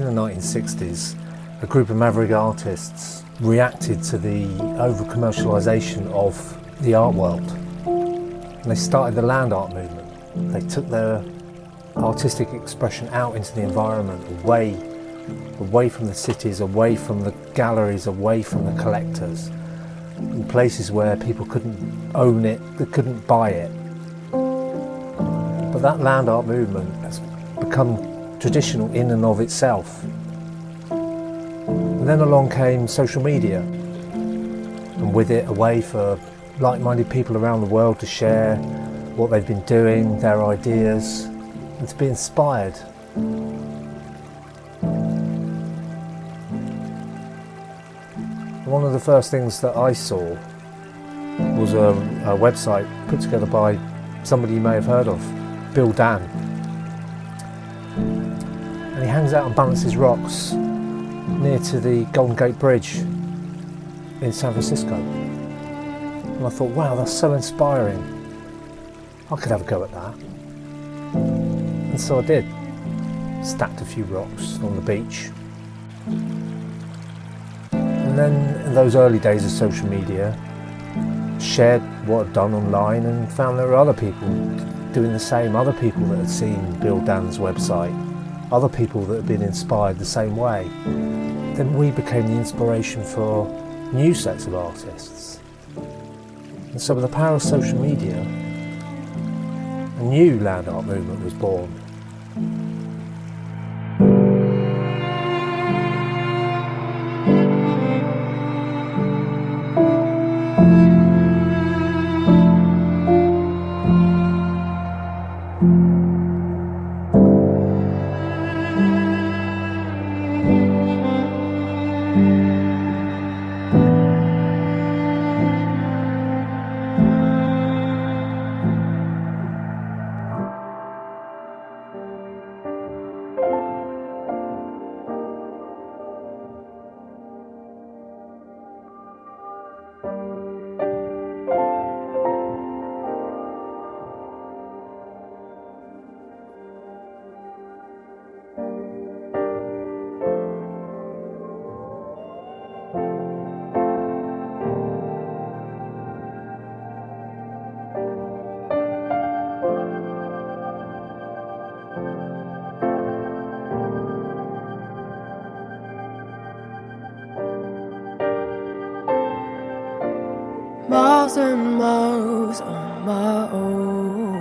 in the 1960s, a group of maverick artists reacted to the over-commercialisation of the art world. And they started the land art movement. They took their artistic expression out into the environment, away from the cities, away from the galleries, away from the collectors, in places where people couldn't own it, they couldn't buy it. But that land art movement has become traditional in and of itself. And then along came social media, and with it a way for like-minded people around the world to share what they've been doing, their ideas, and to be inspired. One of the first things that I saw was a website put together by somebody you may have heard of, Bill Dan. And he hangs out and balances rocks near to the Golden Gate Bridge in San Francisco. And I thought, wow, that's so inspiring. I could have a go at that. And so I did. Stacked a few rocks on the beach. And then in those early days of social media, shared what I'd done online and found there were other people doing the same, other people that had seen Bill Dan's website, other people that had been inspired the same way. Then we became the inspiration for new sets of artists. And so with the power of social media, a new land art movement was born. Miles and miles on my own,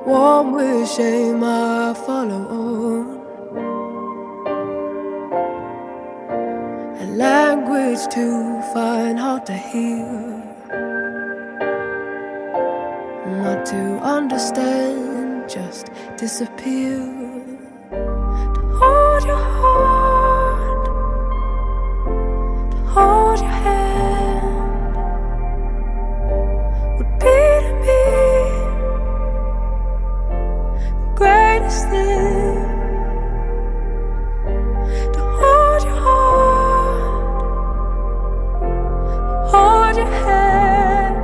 one with shame I follow on, a language to find hard to hear, not to understand, just disappear. To hold your heart, hold your hand, would be to me the greatest thing. To hold your heart, hold your hand,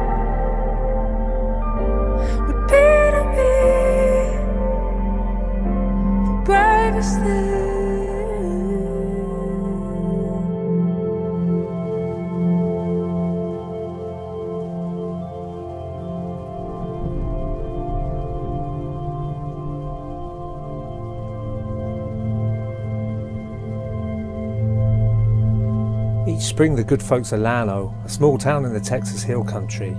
would be to me the bravest thing. Each spring the good folks of Llano, a small town in the Texas Hill Country,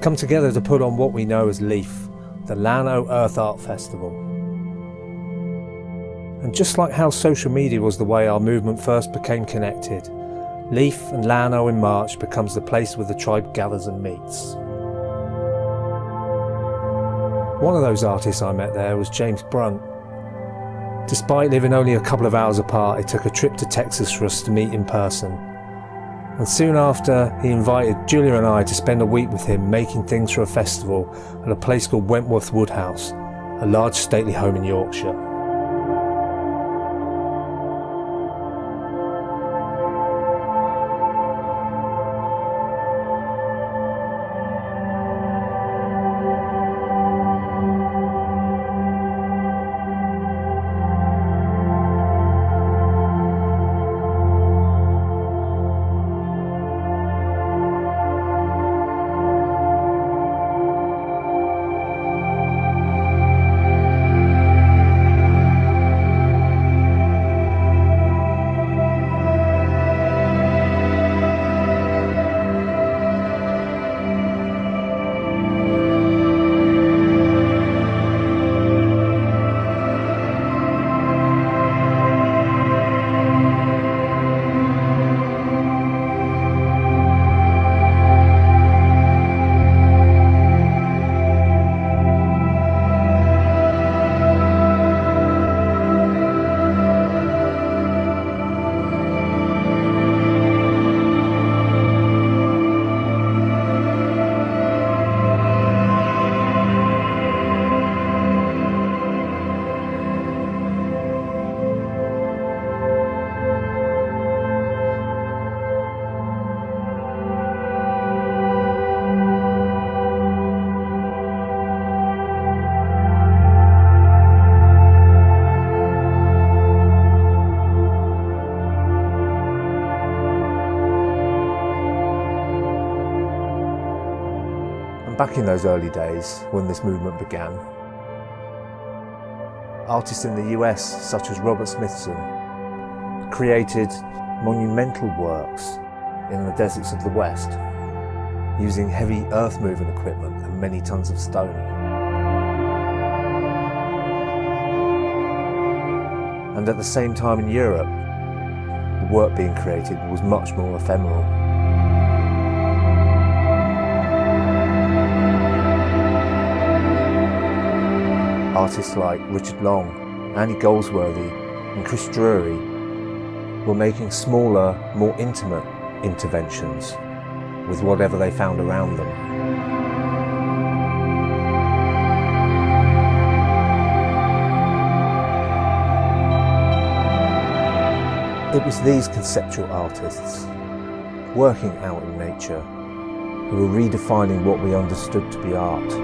come together to put on what we know as LEAF, the Llano Earth Art Festival. And just like how social media was the way our movement first became connected, LEAF and Llano in March becomes the place where the tribe gathers and meets. One of those artists I met there was James Brunt. Despite living only a couple of hours apart, it took a trip to Texas for us to meet in person. And soon after, he invited Julia and I to spend a week with him making things for a festival at a place called Wentworth Woodhouse, a large stately home in Yorkshire. Back in those early days, when this movement began, artists in the US, such as Robert Smithson, created monumental works in the deserts of the West, using heavy earth-moving equipment and many tons of stone. And at the same time in Europe, the work being created was much more ephemeral. Artists like Richard Long, Andy Goldsworthy and Chris Drury were making smaller, more intimate interventions with whatever they found around them. It was these conceptual artists, working out in nature, who were redefining what we understood to be art.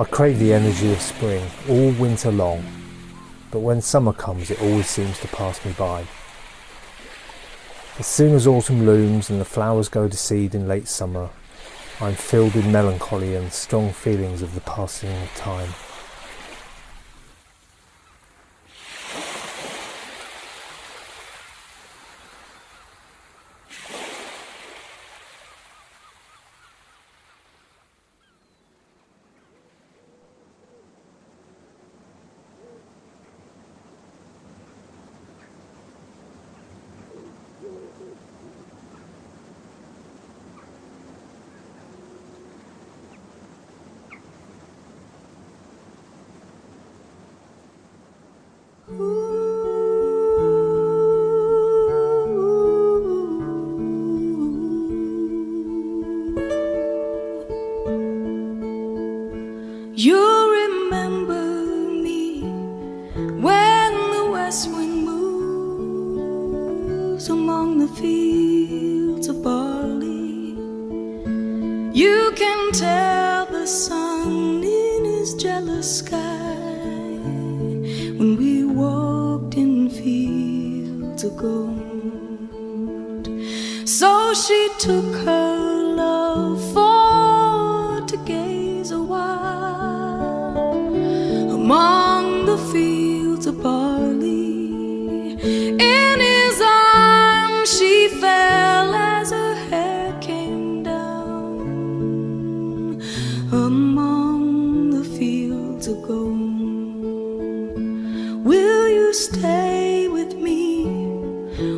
I crave the energy of spring all winter long, but when summer comes it always seems to pass me by. As soon as autumn looms and the flowers go to seed in late summer, I'm filled with melancholy and strong feelings of the passing of time. You remember me when the west wind moves among the fields of barley. You can tell the sun in his jealous sky when we walked in fields of gold. So she took her love for to gaze a while among the fields of barley. In his arms she fell as her hair came down among the fields of gold. Will you stay with me?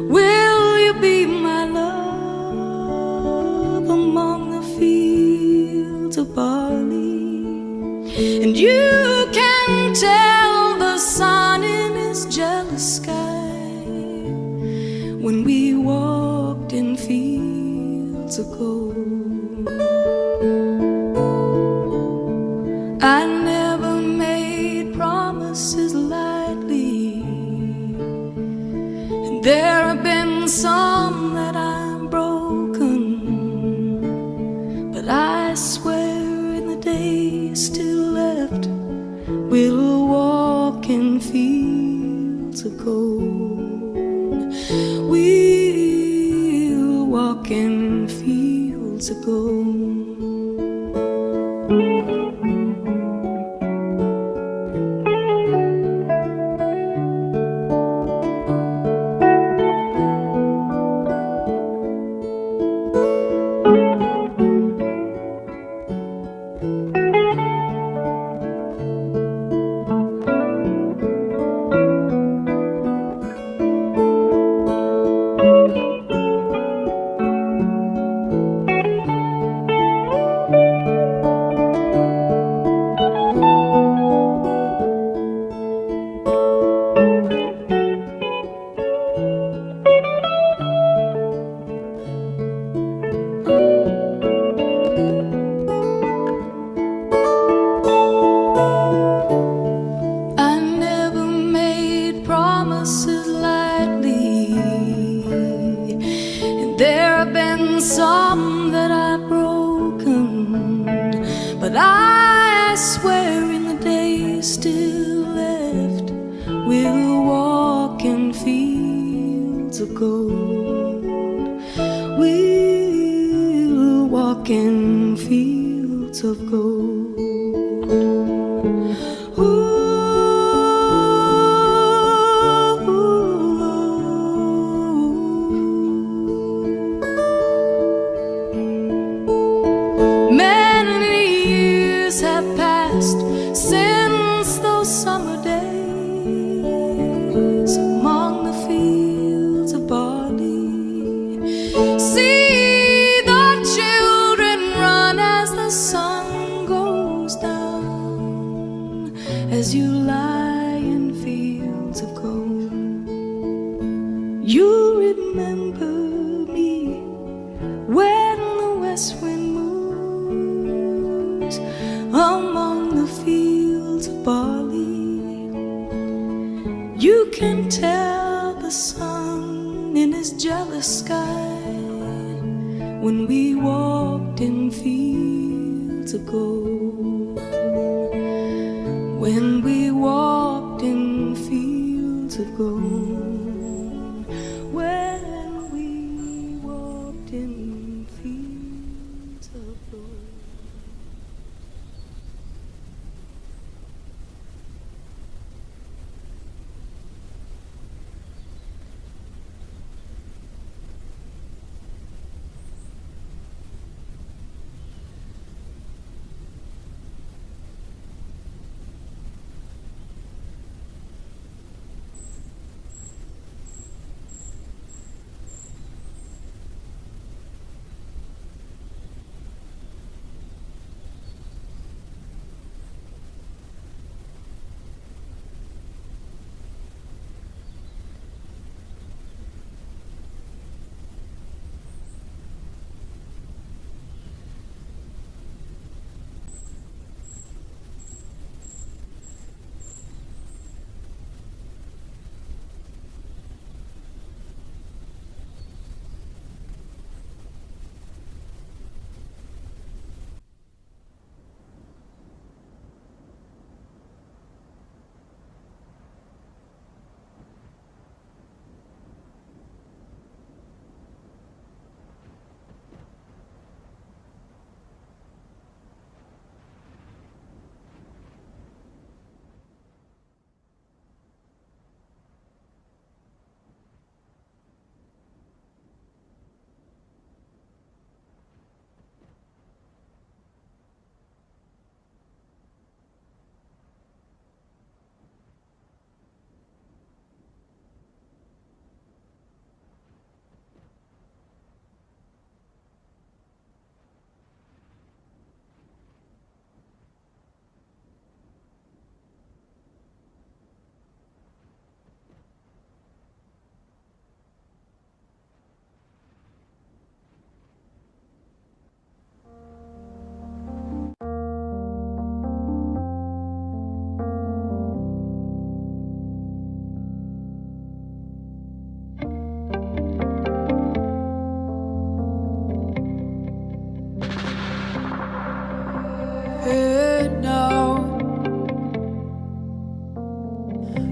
Will you be my love among the fields of barley? And you can tell the sun in his jealous sky when we walked in fields of gold. I never made promises lightly, and there have been some that I've broken, but I swear in the days still left we'll walk in fields of gold. We'll walk in fields of gold. Some that I've broken, but I swear in the days still left we'll walk in fields of gold. We'll walk in fields of gold. Since those summer days among the fields of barley, see the children run as the sun goes down, as you lie in fields of gold. You remember me when the west wind moves among the fields of barley. You can tell the sun in his jealous sky when we walked in fields of gold. when we walked in fields of gold, when we walked in fields of gold. Here now,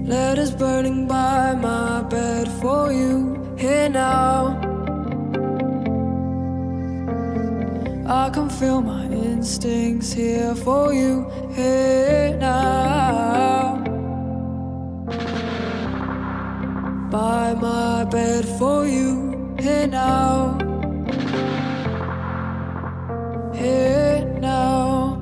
letters burning by my bed for you. Here now, I can feel my instincts here for you. Here now, by my bed for you. Here now, here now.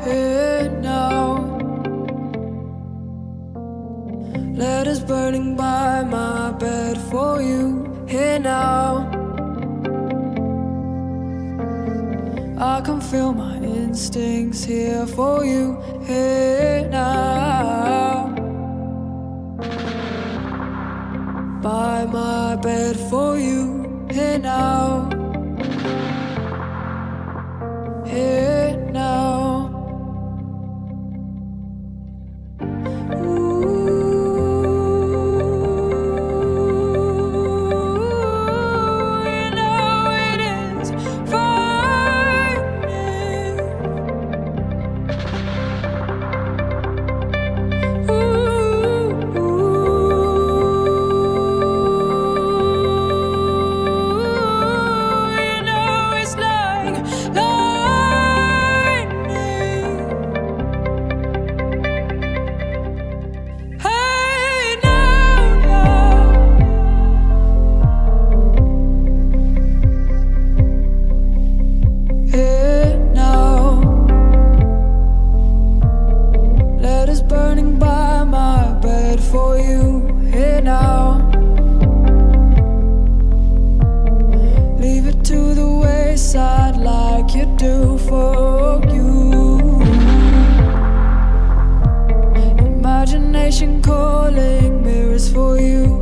Here now, letters burning by my bed for you. Here now, I can feel my instincts here for you. Here now, by my bed for you. Here now, here now. calling, mirrors for you.